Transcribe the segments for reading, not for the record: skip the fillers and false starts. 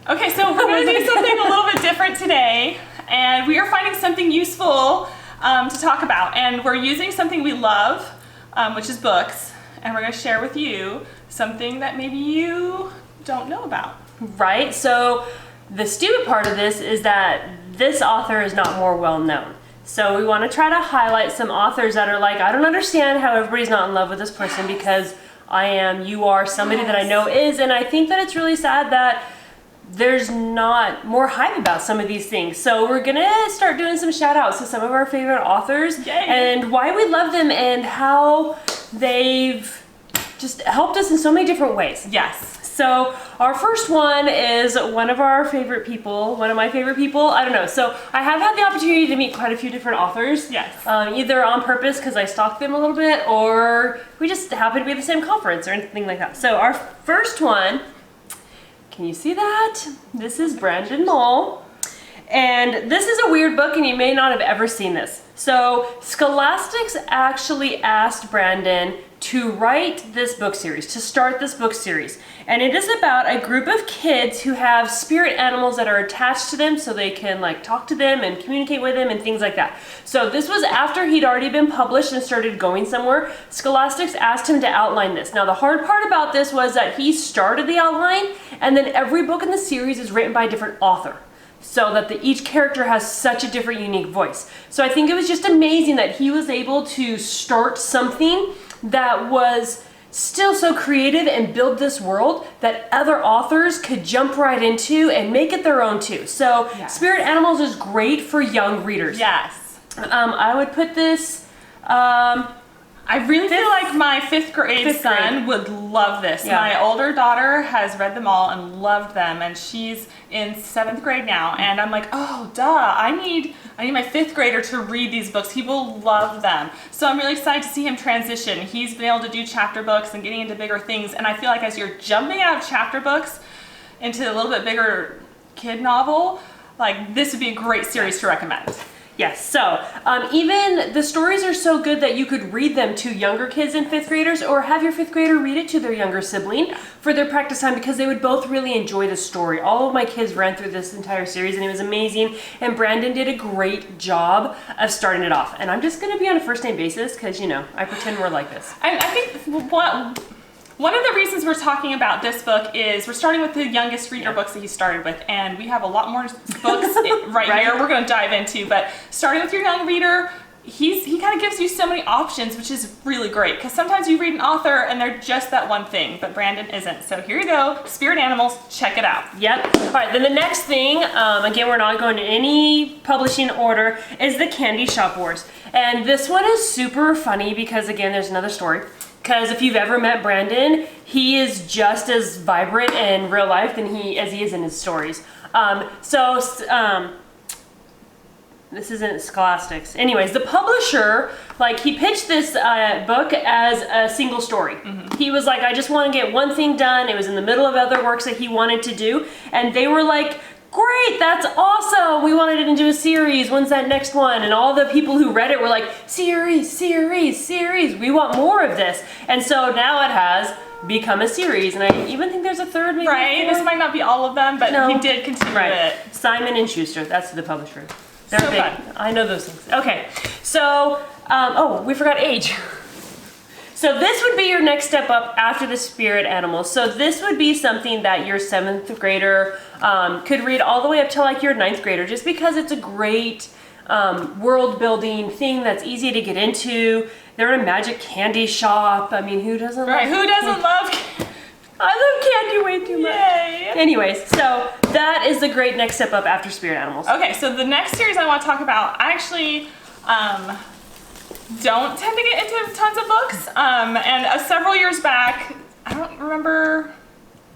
Okay, so we're going to do something a little bit different today, and we are finding something useful to talk about, and we're using something we love, which is books, and we're going to share with you something that maybe you don't know about. Right, so the stupid part of this is that this author is not more well known. So we want to try to highlight some authors that are like, I don't understand how everybody's not in love with this person because you are somebody that I know is, and I think that it's really sad that there's not more hype about some of these things. So we're gonna start doing some shout outs to some of our favorite authors. Yay. And why we love them and how they've just helped us in so many different ways. Yes. So our first one is one of my favorite people, I don't know. So I have had the opportunity to meet quite a few different authors. Yes. Either on purpose because I stalked them a little bit, or we just happen to be at the same conference or anything like that. So our first one, can you see that? This is Brandon Mull. And this is a weird book and you may not have ever seen this. So Scholastics actually asked Brandon to write this book series, to start this book series. And it is about a group of kids who have spirit animals that are attached to them so they can like talk to them and communicate with them and things like that. So this was after he'd already been published and started going somewhere. Scholastics asked him to outline this. Now the hard part about this was that he started the outline and then every book in the series is written by a different author, so that each character has such a different unique voice. So I think it was just amazing that he was able to start something that was still so creative and build this world that other authors could jump right into and make it their own too. So yes. Spirit Animals is great for young readers. Yes. I would put this, I really feel like my fifth grade son would love this. Yeah. My older daughter has read them all and loved them, and she's in 7th grade now. And I'm like, oh, duh! I need my 5th grader to read these books. He will love them. So I'm really excited to see him transition. He's been able to do chapter books and getting into bigger things. And I feel like as you're jumping out of chapter books into a little bit bigger kid novel, like this would be a great series to recommend. Yes, so even the stories are so good that you could read them to younger kids and 5th graders, or have your 5th grader read it to their younger sibling for their practice time, because they would both really enjoy the story. All of my kids ran through this entire series and it was amazing, and Brandon did a great job of starting it off. And I'm just going to be on a first name basis because, you know, I pretend we're like this. I think one of the reasons we're talking about this book is we're starting with the youngest reader books that he started with, and we have a lot more books right here we're going to dive into. But starting with your young reader, he kind of gives you so many options, which is really great, because sometimes you read an author and they're just that one thing, but Brandon isn't. So here you go, Spirit Animals, check it out. Yep. All right, then the next thing, again, we're not going to any publishing order, is the Candy Shop Wars. And this one is super funny because, again, there's another story. Because if you've ever met Brandon, he is just as vibrant in real life as he is in his stories. This isn't Scholastics. Anyways, the publisher, he pitched this book as a single story. Mm-hmm. He was like, I just want to get one thing done. It was in the middle of other works that he wanted to do. And they were like, great, that's awesome. We wanted it into a series. When's that next one? And all the people who read it were like, series. We want more of this. And so now it has become a series. And I even think there's a third, maybe. Right, this might not be all of them, but no. He did continue it. Simon and Schuster, that's the publisher. They're so big. Fun. I know those things. Okay, so, we forgot age. So this would be your next step up after the Spirit Animals. So this would be something that your 7th grader could read all the way up to your 9th grader, just because it's a great world building thing that's easy to get into. They're in a magic candy shop. I mean, who doesn't love who doesn't love I love candy way too much. Yay. Anyways, so that is the great next step up after Spirit Animals. Okay, so the next series I want to talk about, I actually don't tend to get into tons of books. And several years back, I don't remember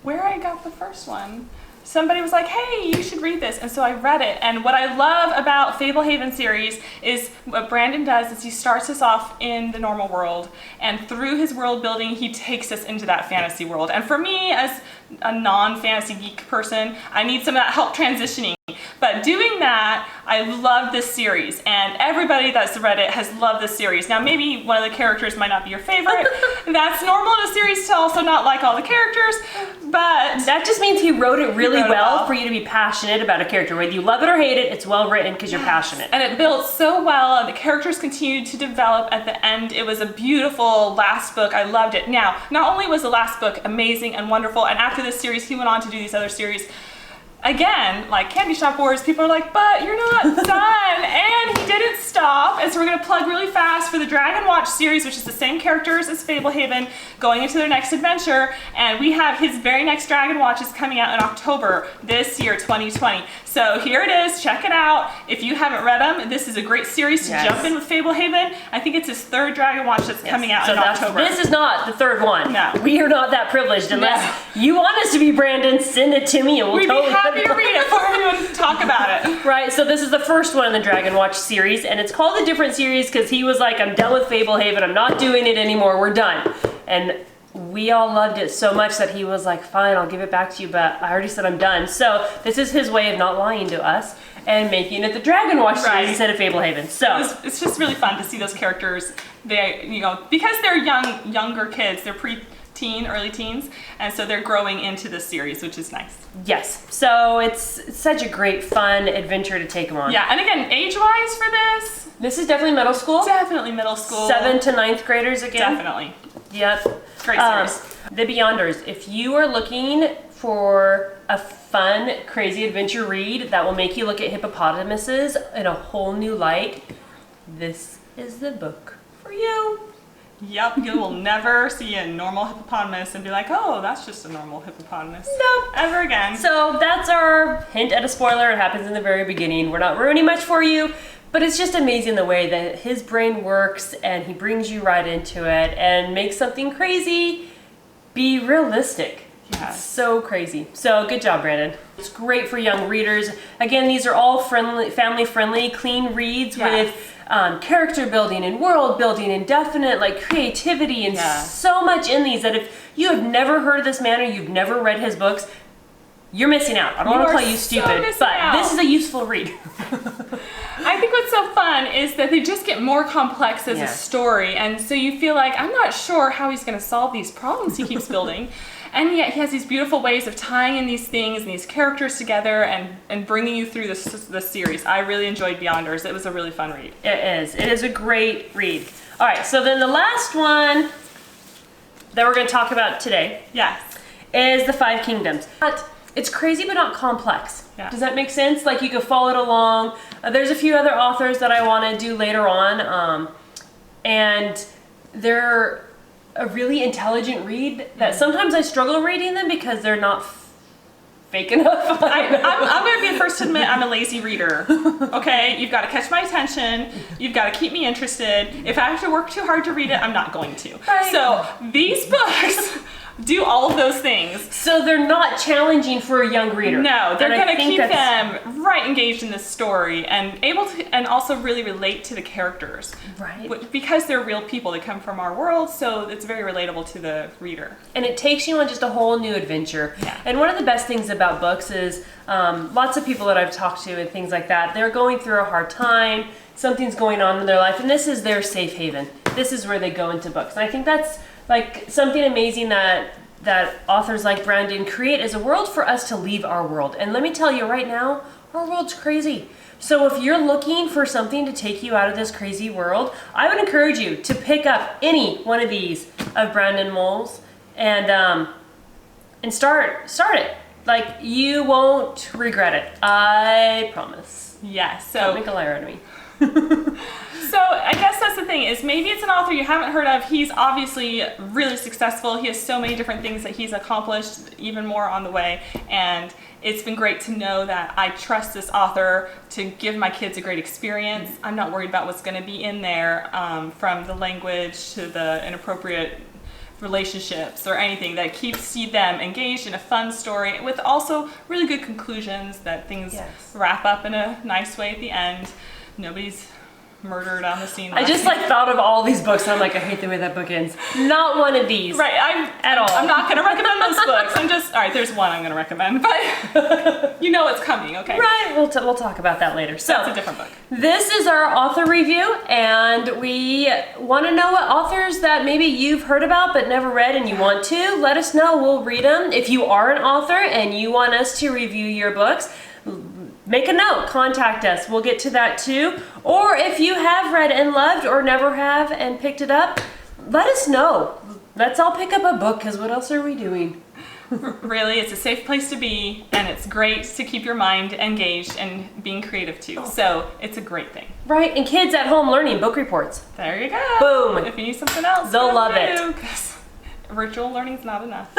where I got the first one. Somebody was like, hey, you should read this. And so I read it. And what I love about Fable Haven series is what Brandon does is he starts us off in the normal world. And through his world building, he takes us into that fantasy world. And for me, as a non-fantasy geek person. I need some of that help transitioning. But doing that, I love this series, and everybody that's read it has loved this series. Now, maybe one of the characters might not be your favorite. That's normal in a series to also not like all the characters, but that just means he wrote it really well for you to be passionate about a character. Whether you love it or hate it, it's well written because you're passionate. And it built so well, and the characters continued to develop at the end. It was a beautiful last book. I loved it. Now, not only was the last book amazing and wonderful, and after this series, he went on to do these other series. Again, like Candy Shop Wars, people are like, but you're not done. And he didn't stop. And so we're going to plug really fast for the Dragonwatch series, which is the same characters as Fablehaven, going into their next adventure. And we have his very next Dragonwatch is coming out in October this year, 2020. So here it is. Check it out. If you haven't read them, this is a great series to jump in with Fablehaven. I think it's his third Dragonwatch that's coming out in October. This is not the third one. No. We are not that privileged. Unless you want us to be, Brandon, send it to me and we'll totally happy to read it for you and talk about it. Right, so this is the first one in the Dragonwatch series, and it's called a different series because he was like, I'm done with Fablehaven, I'm not doing it anymore, we're done. And we all loved it so much that he was like, fine, I'll give it back to you, but I already said I'm done. So this is his way of not lying to us and making it the Dragonwatch series instead of Fablehaven. So it's just really fun to see those characters. They, because they're younger kids, they're pre-teen, early teens, and so they're growing into this series, which is nice. Yes, so it's such a great, fun adventure to take them on. Yeah, and again, age-wise for this is definitely middle school. Definitely middle school. 7th to 9th graders again. Definitely. Yep. Great series. The Beyonders. If you are looking for a fun, crazy adventure read that will make you look at hippopotamuses in a whole new light, this is the book for you. Yep, you will never see a normal hippopotamus and be like, oh, that's just a normal hippopotamus. Nope. Ever again. So that's our hint at a spoiler. It happens in the very beginning. We're not ruining much for you, but it's just amazing the way that his brain works and he brings you right into it and makes something crazy be realistic. Yes. So crazy. So good job, Brandon. It's great for young readers. Again, these are all family-friendly, clean reads with character building and world building and definite like creativity and so much in these that if you have never heard of this man or you've never read his books, you're missing out. I don't want to call you stupid, but this is a useful read. I think what's so fun is that they just get more complex as a story, and so you feel like, I'm not sure how he's going to solve these problems he keeps building. And yet he has these beautiful ways of tying in these things and these characters together and bringing you through this series. I really enjoyed Beyonders. It was a really fun read. It is. It is a great read. All right, so then the last one that we're going to talk about today is The Five Kingdoms. But it's crazy but not complex. Yeah. Does that make sense? Like you could follow it along. There's a few other authors that I want to do later on, and they're a really intelligent read that sometimes I struggle reading them because they're not fake enough. I'm going to be the first to admit I'm a lazy reader. Okay, you've got to catch my attention. You've got to keep me interested. If I have to work too hard to read it, I'm not going to. Right. So these books do all of those things. So they're not challenging for a young reader. No, they're going to keep them right engaged in this story and able to, and also really relate to the characters. Right. Because they're real people. They come from our world, so it's very relatable to the reader. And it takes you on just a whole new adventure. Yeah. And one of the best things about books is lots of people that I've talked to and things like that, they're going through a hard time, something's going on in their life, and this is their safe haven. This is where they go into books. And I think that's like something amazing that authors like Brandon create is a world for us to leave our world. And let me tell you right now, our world's crazy. So if you're looking for something to take you out of this crazy world, I would encourage you to pick up any one of these of Brandon Mull's and start it. Like you won't regret it. I promise. Yes. So don't make a liar out of me. So I guess that's the thing is maybe it's an author you haven't heard of. He's obviously really successful. He has so many different things that he's accomplished, even more on the way. And it's been great to know that I trust this author to give my kids a great experience. I'm not worried about what's going to be in there, from the language to the inappropriate relationships or anything that keeps them engaged in a fun story with also really good conclusions that things wrap up in a nice way at the end. Nobody's murdered on the scene. I just like thought of all these books and I'm like, I hate the way that book ends. Not one of these. Right, at all. I'm not gonna recommend those books. All right, there's one I'm gonna recommend, but you know what's coming, okay? Right, we'll talk about that later. So that's a different book. This is our author review, and we want to know what authors that maybe you've heard about but never read and you want to. Let us know, we'll read them. If you are an author and you want us to review your books, make a note, contact us. We'll get to that too. Or if you have read and loved or never have and picked it up, let us know. Let's all pick up a book, because what else are we doing? Really, it's a safe place to be, and it's great to keep your mind engaged and being creative too. So it's a great thing. Right, and kids at home learning book reports. There you go. Boom. If you need something else, they'll love it. Virtual learning's not enough.